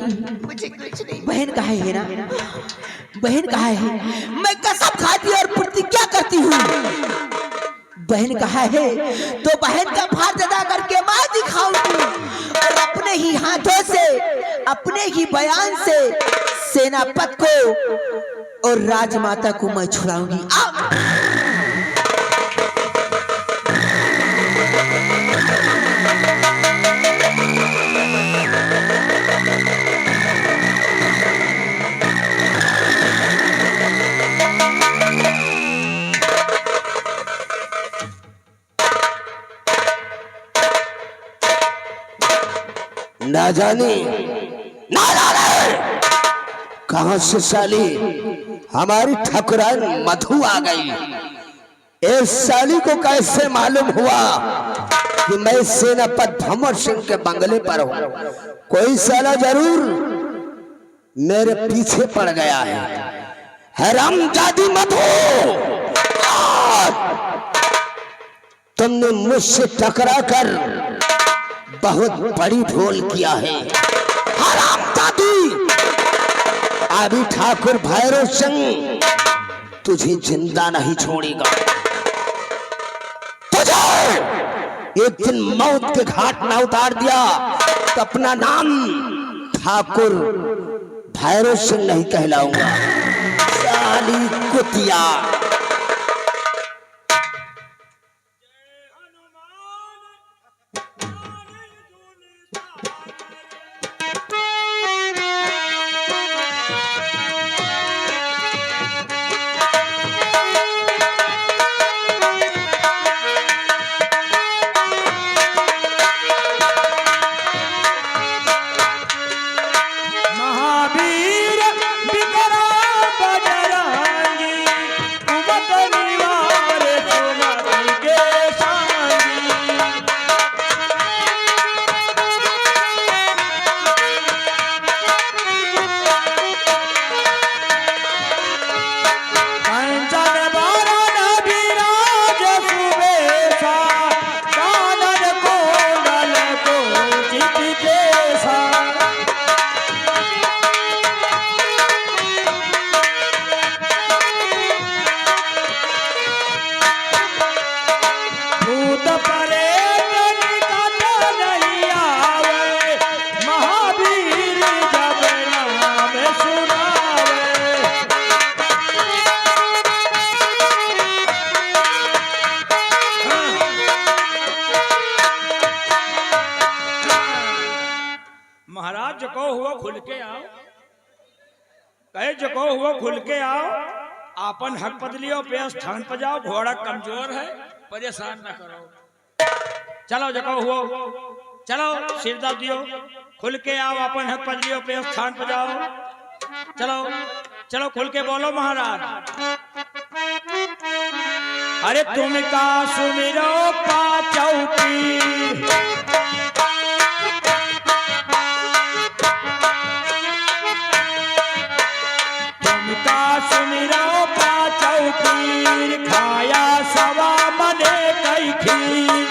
मुझे कुछ नहीं। बहन कहाँ है ना? बहन कहाँ है? मैं कसम खाती और प्रतिज्ञा करती हूँ, बहन कहाँ है तो बहन का फर्ज अदा करके मैं दिखाऊंगी और अपने ही हाथों से, अपने ही बयान से सेनापति को और राजमाता को मैं छुड़ाऊंगी। ना जाने ना जाने कहां से साली हमारी ठाकुरान मधु आ गई। इस साली को कैसे मालूम हुआ कि मैं सेनापति भंवर सिंह के बंगले पर हूं? कोई साला जरूर मेरे पीछे पड़ गया है। हरामजादी मधु, तुमने मुझसे टकरा कर बहुत बड़ी भूल किया है। हरामजादी, अभी ठाकुर भैरव सिंह तुझे जिंदा नहीं छोड़ेगा। तुझे एक दिन मौत के घाट ना उतार दिया तो अपना नाम ठाकुर भैरव सिंह नहीं कहलाऊंगा। साली कुतिया। महाराज जको हुआ खुल के आओ, कहे जको हुआ खुल के आओ, आपन हक बदलियो पे स्थान पर जाओ। घोड़ा कमजोर है, परेशान ना करो। चलो जको हुआ, चलो सिर दब दियो, खुल के आओ, अपन हक बदलियो पे स्थान पर जाओ। चलो चलो खुल के बोलो महाराज। अरे तुम का सुमिरो पाचौ पीर, सुमिरो पाचौ पीर, खाया सवा मने कई खीर।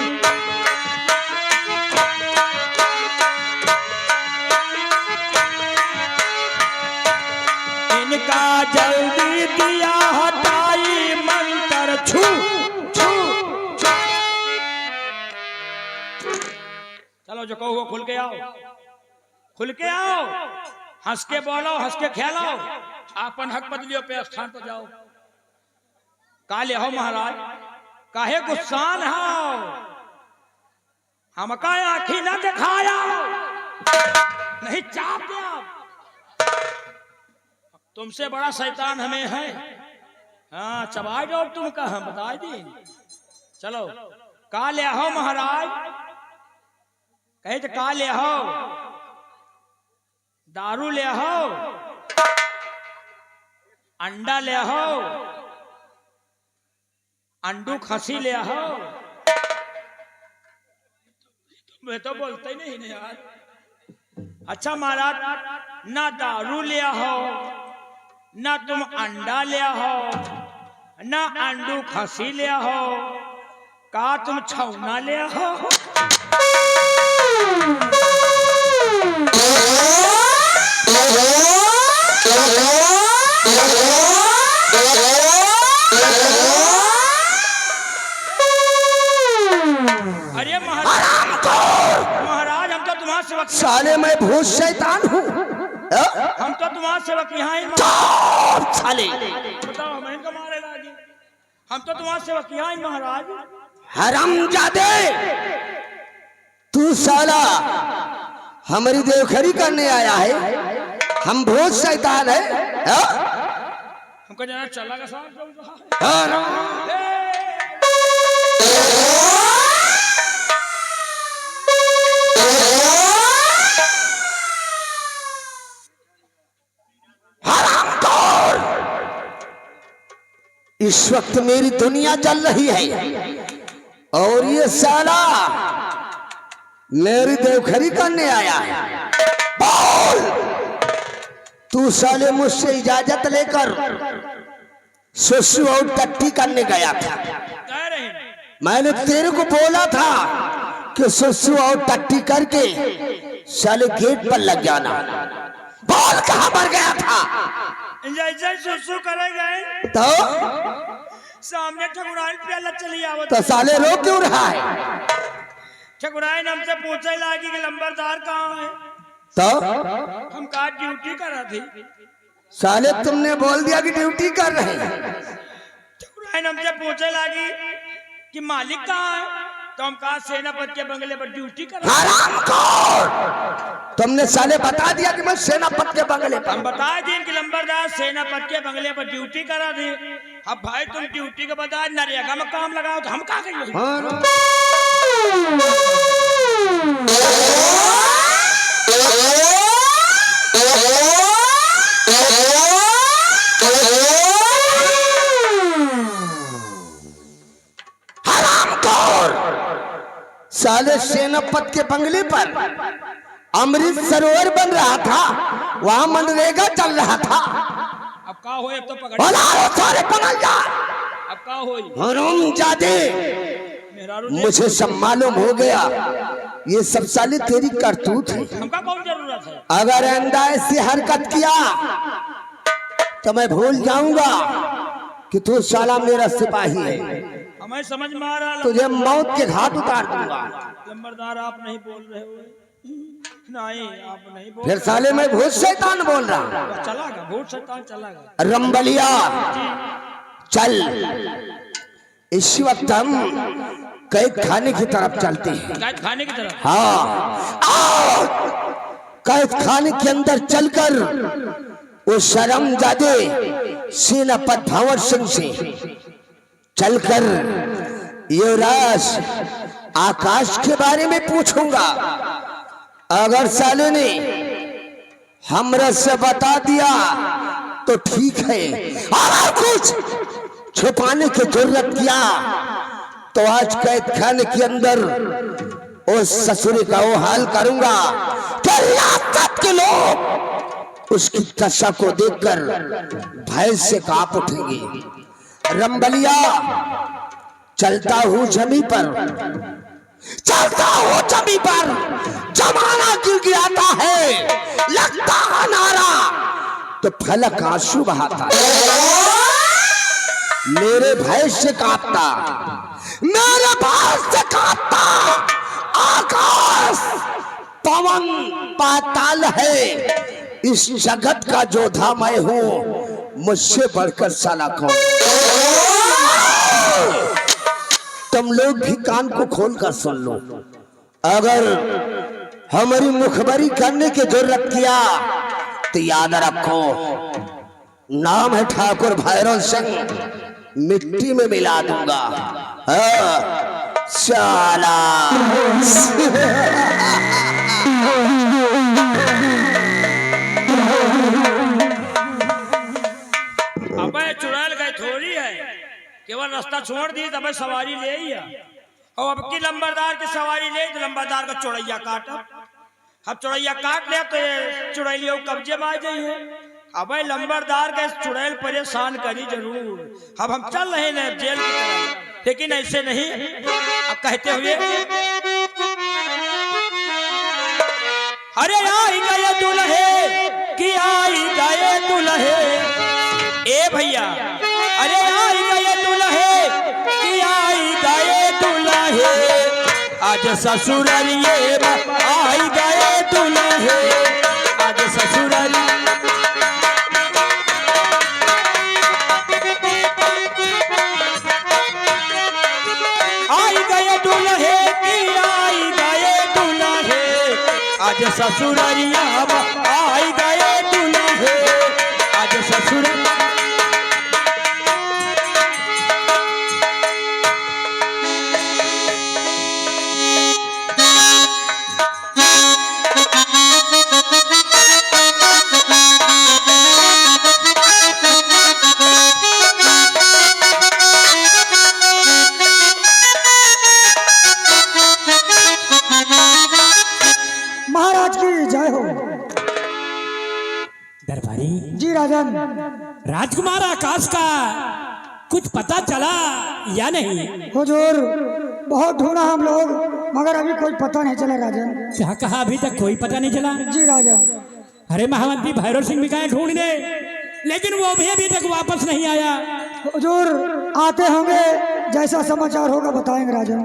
इनका जल्दी दिया हटाई मंत्र छू छू छू। चलो जो कहो खुल के आओ, खुल के आओ, हंस के बोलो, हंस के खेलो, आपन हक बदलियो पे स्थान पर जाओ। काले हो महाराज, काहे गुस्सान हो? हमका आँखी न दिखाया, नहीं चाप दिया। तुमसे बड़ा शैतान हमें है। हाँ चबाई दो तुम का, हम बता दी। चलो काले हो महाराज, कहे तो काले हो, दारू ले हो, अंडा ले हो, अंडू खसी ले हो। मैं तो बोलता ही नहीं यार। अच्छा महाराज, ना दारू ले हो, ना तुम अंडा ले हो, ना अंडू खसी ले हो, का तुम छौना ले हो? अरे महाराज हम तो तुम्हारे सेवक, साले मैं भूत शैतान हूँ। हम तो तुम्हारे सेवक यहाँ ही साले बताओ हमें इनका मारे लागे, हम तो तुम्हारे सेवक यहाँ ही महाराज। हरामजादे, तू साला हमारी देवखरी करने आया है, हम भूत शैतान है? हमको जाना चला का साथ इस वक्त मेरी दुनिया चल रही है और ये साला मेरी देवखरी करने आया है। बोल, तू साले मुझसे इजाजत लेकर सुसु और टट्टी करने गया था। मैंने तेरे को बोला था कि सुसु और टट्टी करके साले गेट पर लग जाना। बोल, कहाँ मर गया था? जैसे सुसु करे गए तो सामने ठकुराइन प्याला चली आवत, तो साले रो क्यों रहा है? ठकुराइन हमसे पूछे लागी कि लंबरदार कहाँ है, तो हम कहा ड्यूटी कर रहा थी। साले तुमने बोल दिया कि ड्यूटी कर रहे हैं। ठकुराइन हमसे पूछे लागी कि मालिक कहाँ है, तो हम कहा सेनापति के बंगले पर ड्यूटी कर रहा हूं। हरामखोर, तुमने साले बता दिया कि मैं सेनापति के बंगले पर। हम बता दिए कि लंबरदार सेनापति के बंगले पर ड्यूटी कर रहा थी। अब भाई तुम ड्यूटी के बता नरेगा में काम लगाओ तो हम कहा करेंगे? साले सेनापति के बंगले पर अमृत सरोवर बन रहा था, वहां मनरेगा चल रहा था। अब का हो, अब तो पकड़ सारे पकड़ जा। अब का हो मुझे सब मालूम हो गया, ये सब साले तेरी करतूत है। हमका कौन जरूरत है? अगर आइंदा ऐसी हरकत किया तो मैं भूल जाऊंगा कि तू साला मेरा सिपाही है। हमें समझ में आ रहा, तुझे मौत के घाट उतार दूंगा। लंबरदार आप नहीं बोल रहे हो? नहीं आप नहीं बोल। फिर साले मैं भूत शैतान बोल रहा हूँ। चलागा भूत शैतान चलागा। रंबलिया चल, इस वक्त हम कैद खाने की तरफ चलते हैं। कैद खाने की तरफ? हाँ, कैद खाने के अंदर चलकर वो शर्मजादे सेनापति भंवर सिंह से चलकर युवराज आकाश के बारे में पूछूंगा। अगर साले ने हमरा से बता दिया तो ठीक है, और कुछ छुपाने की जरूरत किया तो आज कैद खाने के अंदर उस ससुरी का वो हाल करूंगा कि रियासत के लोग उसकी दशा को देखकर भय से कांप उठेंगे। रंबलिया चलता हूं जमी पर, चलता हूं जमी पर, जमाना गिड़गिड़ाता है, लगता है नारा तो फलक आंसू बहाता है। मेरे भय से कांपता, मेरे भय से कांपता आकाश पवन पाताल है। इस जगत का जोधा मैं हूं, मुझसे बढ़कर साला कौन? तुम लोग भी कान को खोलकर सुन लो। अगर हमारी मुखबरी करने की जरूरत किया तो याद रखो, नाम है ठाकुर भैरव सिंह, मिट्टी में मिला दूंगा। साला अबे चुड़ैल गए थोड़ी है, केवल रास्ता छोड़ दी तब सवारी ले ही है। और अब की लंबरदार की सवारी ले तो लंबरदार का चुड़ैया काट, अब चुड़ैया काट ले तो ये चुड़ैलियों कब्जे में आ जाइए। अब लंबरदार के चुड़ैल परेशान करी जरूर। अब हम चल रहे हैं जेल की तरफ, लेकिन ऐसे नहीं। अब कहते हुए अरे आई गए दुल्हे की आज ससुररिये में आई गए दुल्हे, आज ससुररिये आई गए दुल्हे की आई गए दुल्हे, आज ससुररिया में आई गए दुल्हे, आज ससुर महाराज की जय हो। दरबारी जी राजन, राजकुमार आकाश का कुछ पता चला या नहीं? हुजूर बहुत ढूंढा हम लोग, मगर अभी कोई पता नहीं चला राजन। क्या कहा? अभी तक कोई पता नहीं चला? जी राजन। अरे महामंत्री भैरव सिंह भी गए ढूंढने, लेकिन वो भी अभी तक वापस नहीं आया। हुजूर आते होंगे, जैसा समाचार होगा बताएंगे राजन।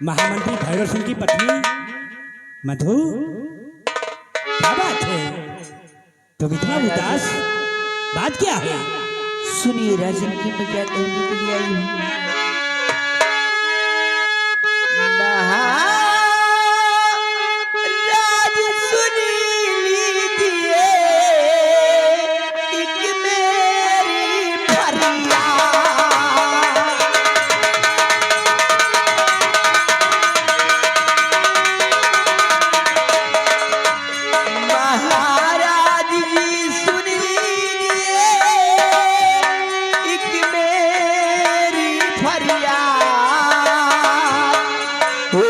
महामंत्री भैरव सिंह की पत्नी मधु, क्या बात है? तुम इतना उदास, बात क्या है? सुनिए राजन की मैं क्या कहने के लिए आई हूँ। महाराज सुन लीजिए एक मेरी फरियाद। महाराज जी सुन लीजिए एक मेरी फरियाद। हो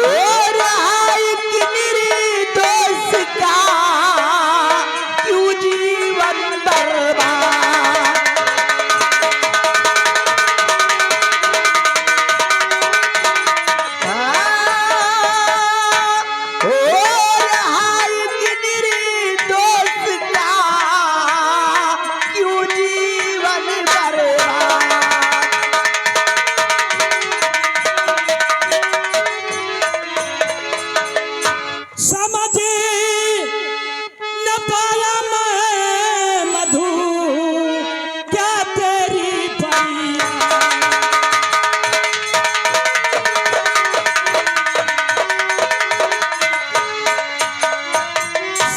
रहा एक निर्दोष का क्यों जीवन बर्बाद। हो रहा एक निर्दोष का क्यों जीवन बर्बाद। समझे न पाया मैं मधु, क्या तेरी फरियाद।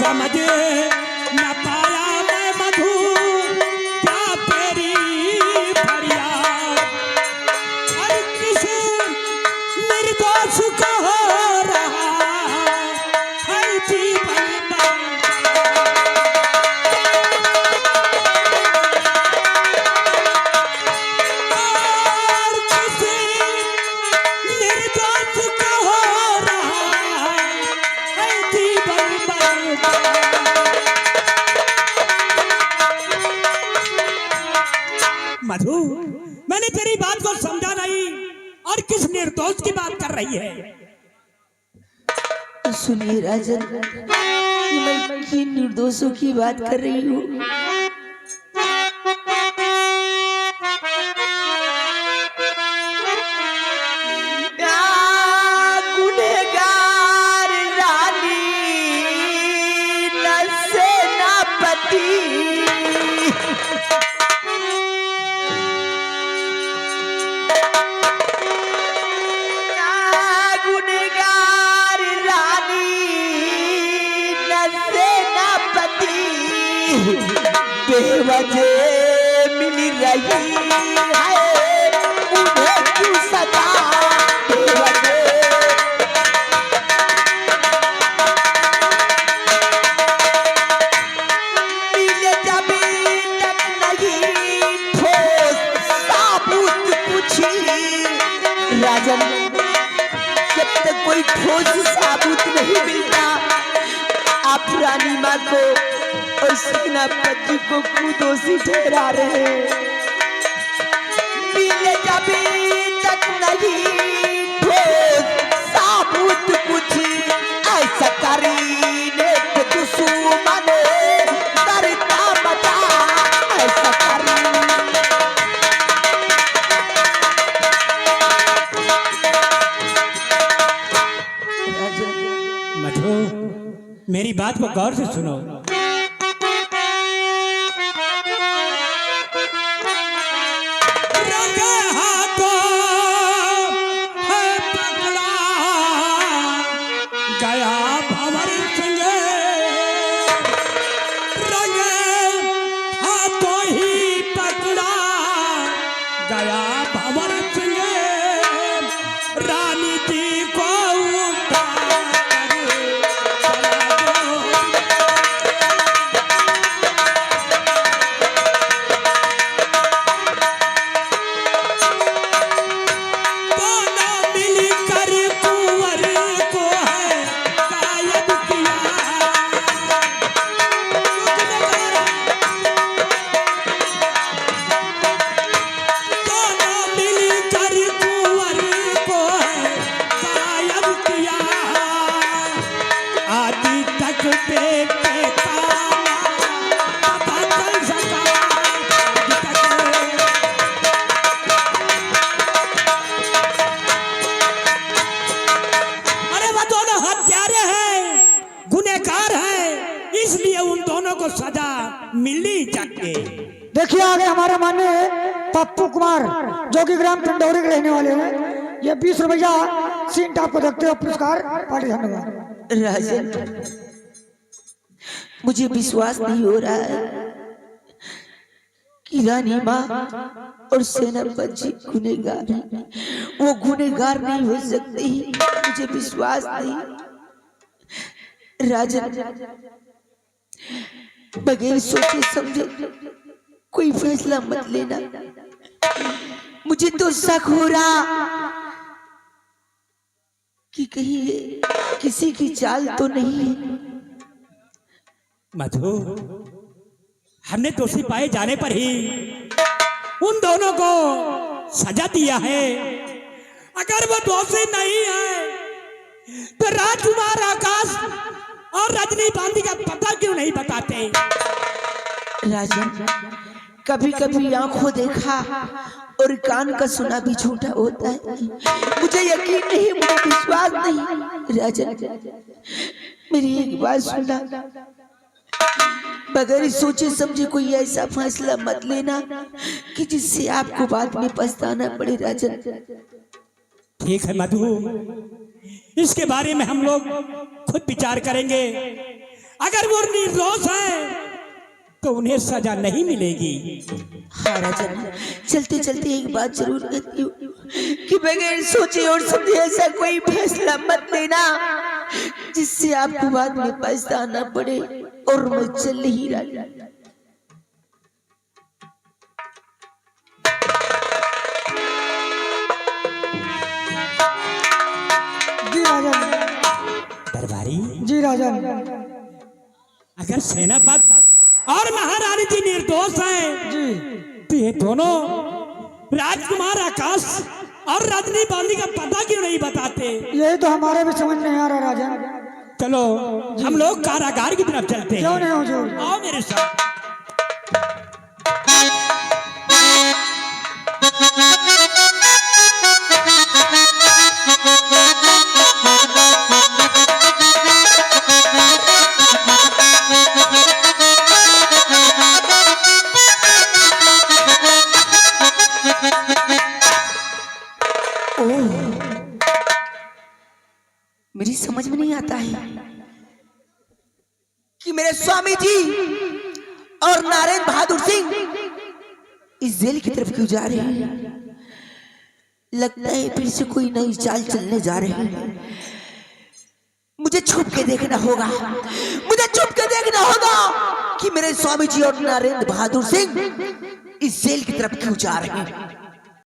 समझे न पाया मैं मधु, क्या तेरी फरियाद। और किस निर्दोष को हो रहा है जीवन बर्बाद। और किस निर्दोष को हो रहा है जीवन बर्बाद। मधु, मैंने तेरी बात को समझा नहीं, और किस निर्दोष की बात कर रही है? सुनिए राजन, मैं किन निर्दोषों की बात कर रही हूँ। गुनहगार रानी न सेनापति, गुनहगार रानी न सेनापति बेवजह मिल रही है उन्हें क्यों सजा बेवजह। मिले जब तक नहीं ठोस साबुत कुछ राजन, जब तक कोई ठोस साबुत नहीं मिलता आप रानी माँ को और सेनापति को क्यों दोषी ठहरा रहे हैं। मिले जब तक नहीं ठोस साबुत कुछ ऐसा करीने पे को गौर से सुनो। रंगे हाथों है पकड़ा गया भंवर सिंह, रंगे हाथों ही पकड़ा गया भंवर सिंह, रानी जी को सजा मिलनी चाहिए। देखिए आगे हमारे माननीय पप्पू कुमार जो कि ग्राम टंडौरी के रहने वाले हैं, ये 20 रुपया सीट आपको देखते हो पुरस्कार पार्टी। धन्यवाद। राजन, मुझे विश्वास नहीं हो रहा है कि रानी माँ और सेनापति जी गुनहगार हैं। वो गुनहगार नहीं हो सकते, मुझे विश्वास नहीं। राजन, बगैर सोचे समझे कोई फैसला मत लेना। मुझे तो शक हो रहा कि कहीं ये किसी की चाल तो नहीं है। मधु, हमने दोषी पाए जाने पर ही उन दोनों को सजा दिया है। अगर वो दोषी नहीं है तो राजकुमार आकाश और रजनी बांदी का पता क्यों नहीं बताते? राजन, कभी कभी आंखों देखा और कान का सुना भी झूठा होता है। मुझे यकीन नहीं, मुझे विश्वास नहीं। राजन, मेरी एक बात सुनना, बगैर सोचे समझे कोई ऐसा फैसला मत लेना कि जिससे आपको बाद में पछताना पड़े। राजन, ठीक है मधु, इसके बारे में हम लोग खुद विचार करेंगे। अगर वो निर्दोष है तो उन्हें सजा नहीं मिलेगी। हाँ राजन, चलते चलते एक बात जरूर कहती हूँ कि बगैर सोचे और समझे ऐसा कोई फैसला मत लेना जिससे आपको बाद में पछताना पड़े। और मैं चल ही रहा। जी राजन। दरबारी जी राजन। अगर सेनापति और महारानी जी निर्दोष हैं जी, तो ये दोनों राजकुमार आकाश और रजनी बांदी का पता क्यों नहीं बताते? यही तो हमारे भी समझ नहीं आ रहा राजन। चलो हम लोग कारागार की तरफ चलते हैं। क्यों नहीं हुजूर? आओ मेरे साथ। मेरी समझ में नहीं आता है कि मेरे स्वामी जी और नारायण बहादुर सिंह इस जेल की तरफ क्यों जा रहे हैं। लगता है फिर से कोई नई चाल चलने जा रहे हैं। मुझे छुप के देखना होगा, मुझे छुप के देखना होगा कि मेरे स्वामी जी और नारायण बहादुर सिंह इस जेल की तरफ क्यों जा रहे हैं।